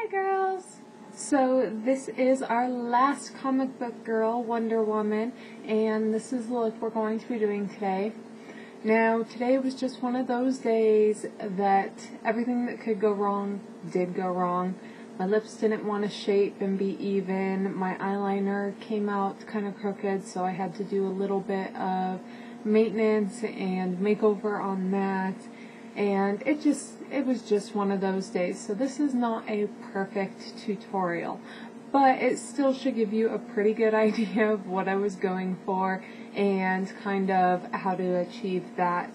Hi girls! So this is our last comic book girl, Wonder Woman, and this is the look we're going to be doing today. Now today was just one of those days that everything that could go wrong did go wrong. My lips didn't want to shape and be even, my eyeliner came out kind of crooked, so I had to do a little bit of maintenance and makeover on that. And it was just one of those days. So this is not a perfect tutorial, but it still should give you a pretty good idea of what I was going for and kind of how to achieve that.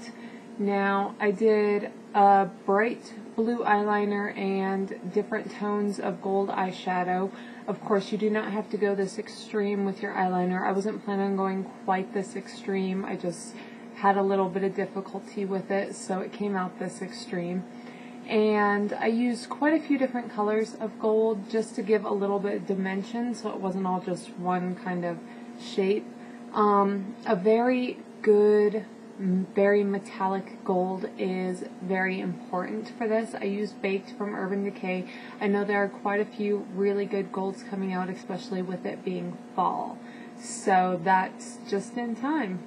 Now, I did a bright blue eyeliner and different tones of gold eyeshadow. Of course, you do not have to go this extreme with your eyeliner. I wasn't planning on going quite this extreme. I just had a little bit of difficulty with it, so it came out this extreme. And I used quite a few different colors of gold just to give a little bit of dimension, so it wasn't all just one kind of shape. A very good, very metallic gold is very important for this. I used Baked from Urban Decay. I know there are quite a few really good golds coming out, especially with it being fall. So that's just in time.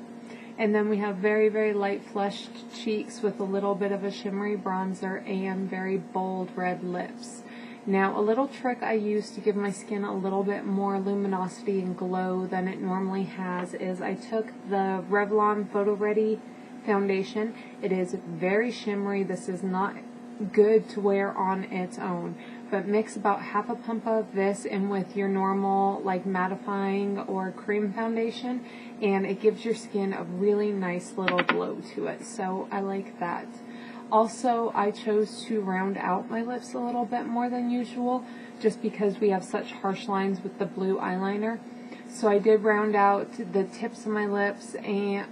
And then we have very, very light flushed cheeks with a little bit of a shimmery bronzer and very bold red lips. Now, a little trick I use to give my skin a little bit more luminosity and glow than it normally has is I took the Revlon Photo Ready foundation. It is very shimmery. This is not good to wear on its own, but mix about half a pump of this in with your normal like mattifying or cream foundation, and it gives your skin a really nice little glow to it, so I like that. Also, I chose to round out my lips a little bit more than usual just because we have such harsh lines with the blue eyeliner. So I did round out the tips of my lips and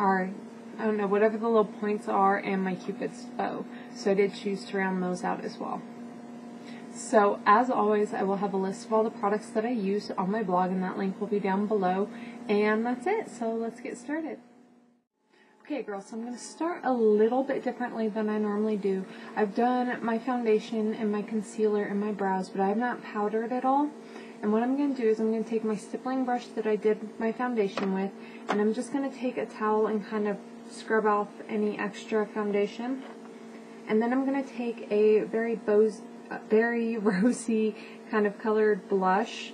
I don't know, whatever the little points are, and my Cupid's bow. So I did choose to round those out as well. So as always, I will have a list of all the products that I used on my blog, and that link will be down below. And that's it. So let's get started. Okay, girls, so I'm going to start a little bit differently than I normally do. I've done my foundation and my concealer and my brows, but I have not powdered at all. And what I'm going to do is I'm going to take my stippling brush that I did my foundation with, and I'm just going to take a towel and kind of scrub off any extra foundation. And then I'm going to take a very rosy kind of colored blush,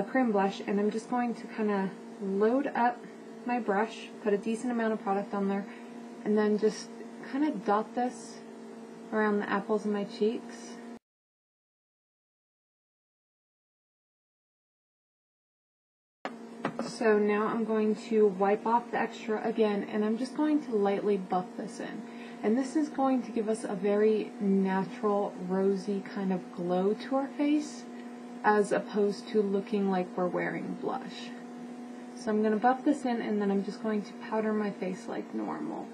cream blush, and I'm just going to kind of load up my brush, put a decent amount of product on there, and then just kind of dot this around the apples of my cheeks. So now I'm going to wipe off the extra again, and I'm just going to lightly buff this in. And this is going to give us a very natural, rosy kind of glow to our face, as opposed to looking like we're wearing blush. So I'm going to buff this in, and then I'm just going to powder my face like normal.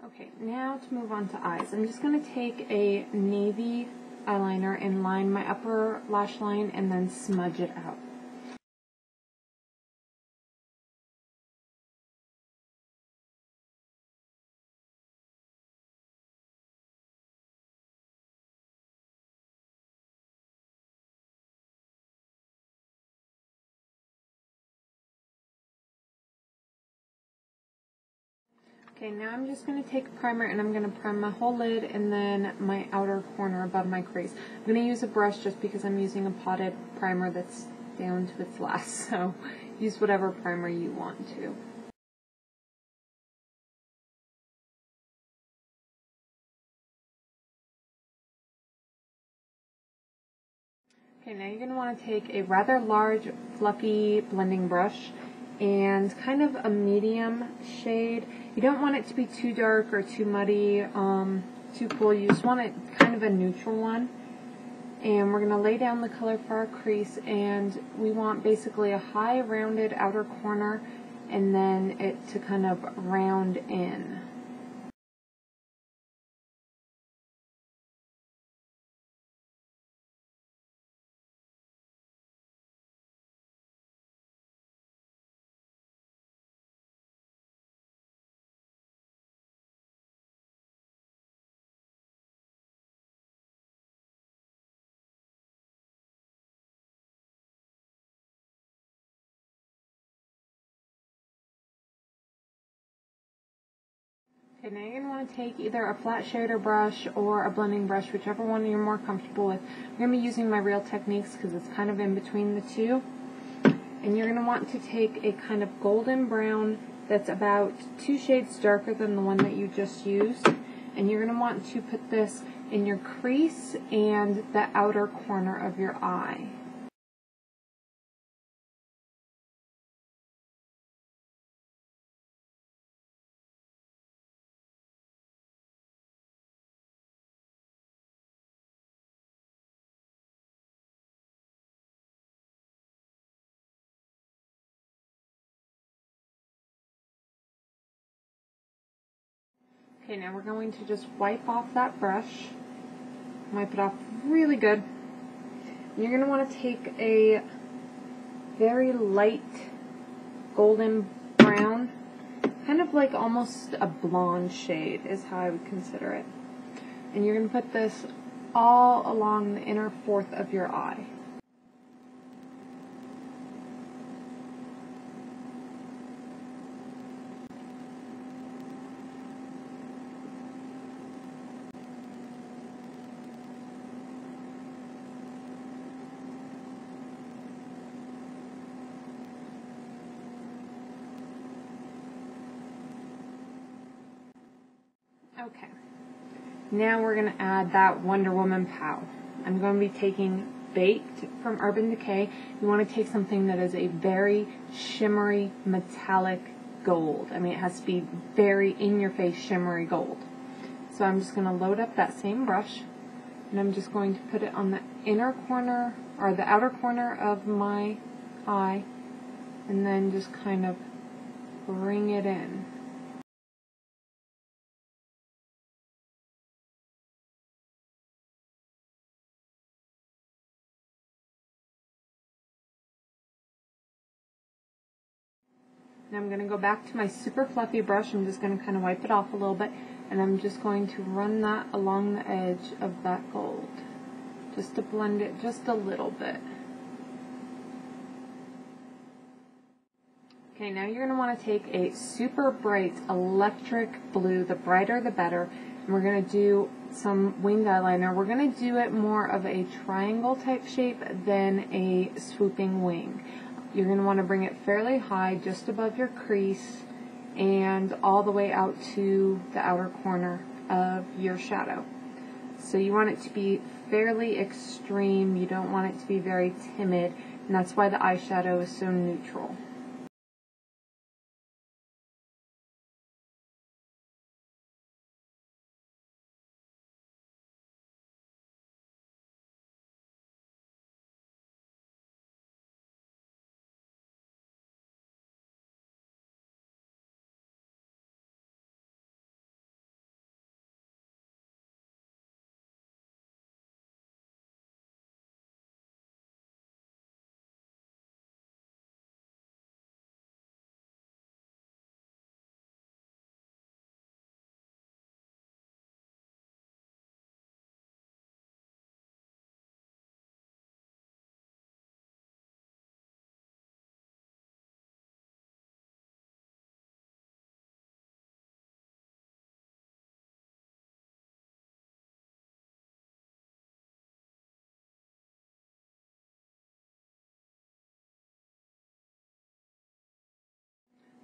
Okay, now to move on to eyes. I'm just going to take a navy eyeliner and line my upper lash line and then smudge it out. Okay, now I'm just going to take a primer and I'm going to prime my whole lid and then my outer corner above my crease. I'm going to use a brush just because I'm using a potted primer that's down to its last, so use whatever primer you want to. Okay, now you're going to want to take a rather large, fluffy blending brush and kind of a medium shade. You don't want it to be too dark or too muddy, too cool. You just want it kind of a neutral one. And we're going to lay down the color for our crease, and we want basically a high rounded outer corner and then it to kind of round in. Okay, now you're going to want to take either a flat shader brush or a blending brush, whichever one you're more comfortable with. I'm going to be using my Real Techniques because it's kind of in between the two. And you're going to want to take a kind of golden brown that's about 2 shades darker than the one that you just used. And you're going to want to put this in your crease and the outer corner of your eye. Okay, now we're going to just wipe off that brush. Wipe it off really good. And you're going to want to take a very light golden brown, kind of like almost a blonde shade is how I would consider it. And you're going to put this all along the inner fourth of your eye. Okay, now we're going to add that Wonder Woman pow. I'm going to be taking Baked from Urban Decay. You want to take something that is a very shimmery, metallic gold. I mean, it has to be very in-your-face shimmery gold. So I'm just going to load up that same brush, and I'm just going to put it on the inner corner, or the outer corner of my eye, and then just kind of bring it in. Now I'm going to go back to my super fluffy brush. I'm just going to kind of wipe it off a little bit, and I'm just going to run that along the edge of that gold, just to blend it just a little bit. Okay, now you're going to want to take a super bright electric blue, the brighter the better, and we're going to do some winged eyeliner. We're going to do it more of a triangle type shape than a swooping wing. You're going to want to bring it fairly high, just above your crease, and all the way out to the outer corner of your shadow. So you want it to be fairly extreme. You don't want it to be very timid, and that's why the eyeshadow is so neutral.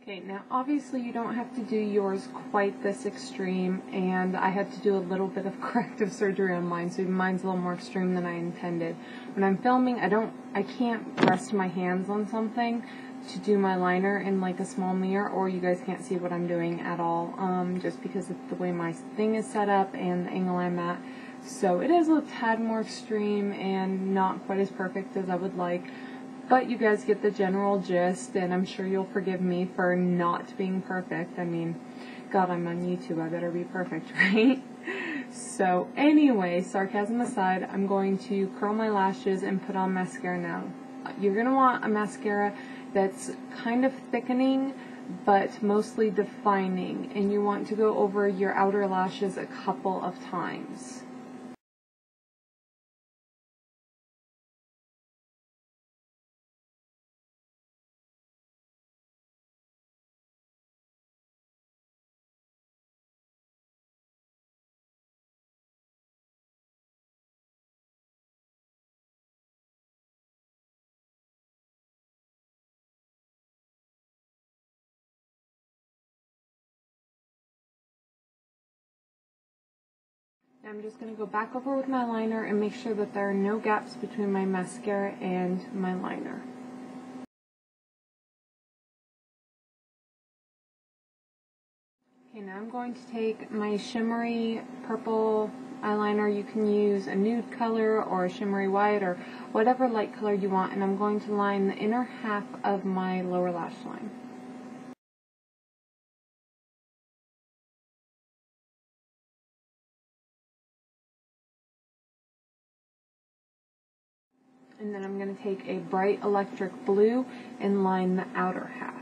Okay, now obviously you don't have to do yours quite this extreme, and I had to do a little bit of corrective surgery on mine, so mine's a little more extreme than I intended. When I'm filming, I can't rest my hands on something to do my liner in like a small mirror, or you guys can't see what I'm doing at all, just because of the way my thing is set up and the angle I'm at. So it is a tad more extreme and not quite as perfect as I would like. But you guys get the general gist, and I'm sure you'll forgive me for not being perfect. I mean, God, I'm on YouTube. I better be perfect, right? So anyway, sarcasm aside, I'm going to curl my lashes and put on mascara now. You're going to want a mascara that's kind of thickening, but mostly defining. And you want to go over your outer lashes a couple of times. Now I'm just going to go back over with my liner and make sure that there are no gaps between my mascara and my liner. Okay, now I'm going to take my shimmery purple eyeliner. You can use a nude color or a shimmery white or whatever light color you want, and I'm going to line the inner half of my lower lash line. And then I'm going to take a bright electric blue and line the outer half.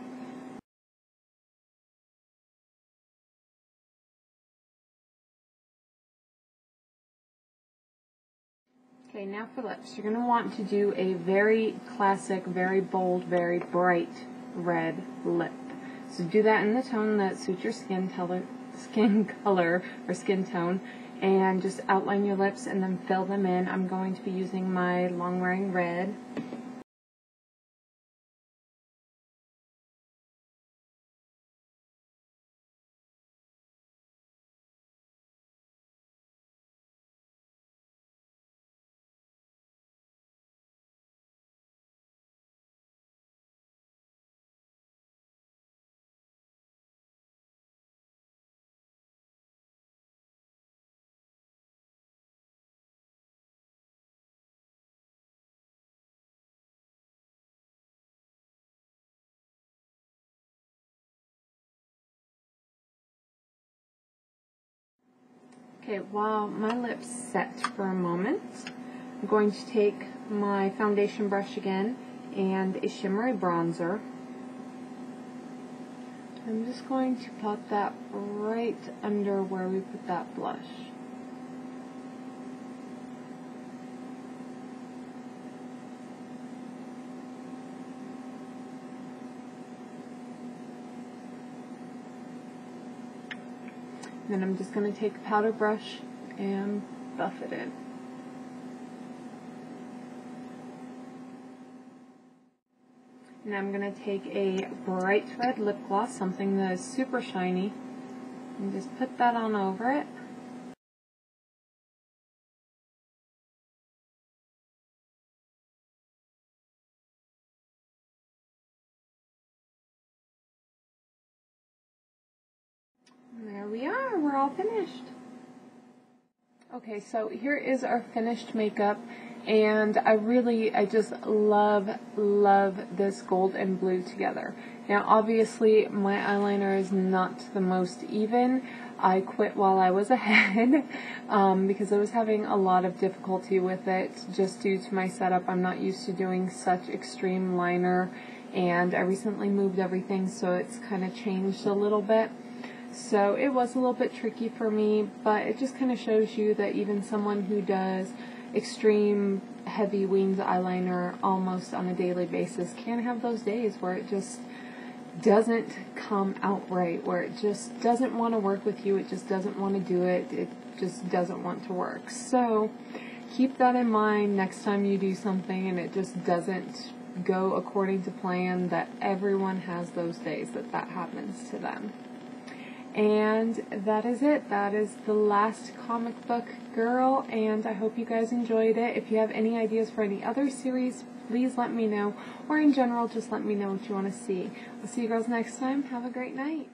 Okay, now for lips. You're going to want to do a very classic, very bold, very bright red lip. So do that in the tone that suits your skin color or skin tone, and just outline your lips and then fill them in. I'm going to be using my Long Wearing Red. Okay, while my lips set for a moment, I'm going to take my foundation brush again and a shimmery bronzer. I'm just going to put that right under where we put that blush. Then I'm just going to take a powder brush and buff it in. And I'm going to take a bright red lip gloss, something that is super shiny, and just put that on over it. And there we are, we're all finished. Okay, so here is our finished makeup, and I just love this gold and blue together. Now obviously my eyeliner is not the most even. I quit while I was ahead because I was having a lot of difficulty with it just due to my setup. I'm not used to doing such extreme liner, and I recently moved everything, so it's kind of changed a little bit. So it was a little bit tricky for me, but it just kind of shows you that even someone who does extreme heavy winged eyeliner almost on a daily basis can have those days where it just doesn't come out right, where it just doesn't want to work with you, it just doesn't want to do it, it just doesn't want to work. So keep that in mind next time you do something and it just doesn't go according to plan, that everyone has those days that happens to them. And that is it. That is the last comic book girl, and I hope you guys enjoyed it. If you have any ideas for any other series, please let me know, or in general, just let me know what you want to see. I'll see you girls next time. Have a great night.